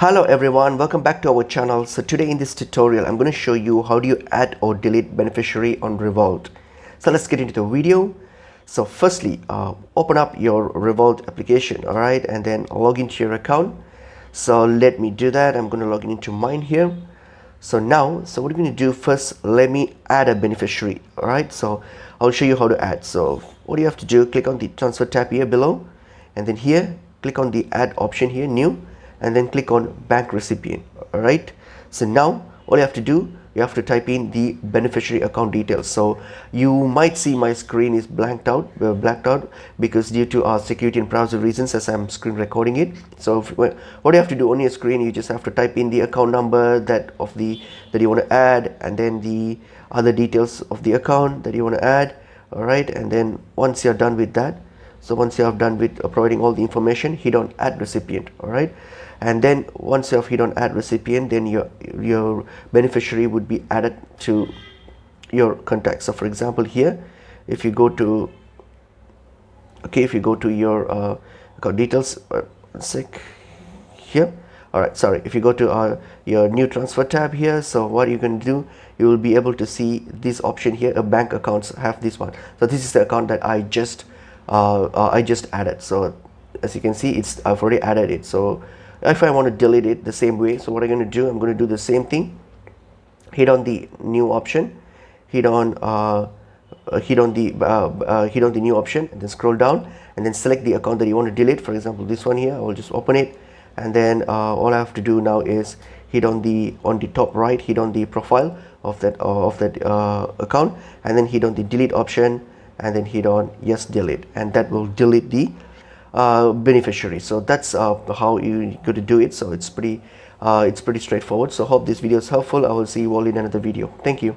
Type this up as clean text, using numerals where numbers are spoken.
Hello everyone, welcome back to our channel. So today in this tutorial I'm going to show you how do you add or delete beneficiary on Revolut. So let's get into the video. So firstly, open up your Revolut application, all right, and then log into your account. So let me do that. I'm going to log into mine here. So what I'm going to do first, let me add a beneficiary. All right, so I'll show you how to add. So what you have to do, click on the transfer tab here below, and then here click on the add option here, new, and then click on bank recipient. All right, so now all you have to do, you have to type in the beneficiary account details. So you might see my screen is blacked out because due to security and privacy reasons, as I'm screen recording it. So what you have to do on your screen, you just have to type in the account number that you want to add, and then the other details of the account that you want to add. All right, and then once you're done with that, so once you have done with providing all the information, hit on add recipient. All right, and then once you have hit on add recipient, then your beneficiary would be added to your contacts. So for example here, if you go to your account details, one sec here. All right, sorry, if you go to your new transfer tab here, so what you can do, you will be able to see this option here, a bank accounts have this one. So this is the account that I just added. So as you can see, I've already added it. So if I want to delete it the same way, so what I'm going to do, I'm going to do the same thing. Hit on the new option, hit on the new option, and then scroll down and then select the account that you want to delete. For example, this one here, I will just open it, and then all I have to do now is hit on the top right, hit on the profile of that account, and then hit on the delete option, and then hit on yes, delete, and that will delete the beneficiary. So that's how you go to do it. So it's pretty straightforward. So hope this video is helpful. I will see you all in another video. Thank you.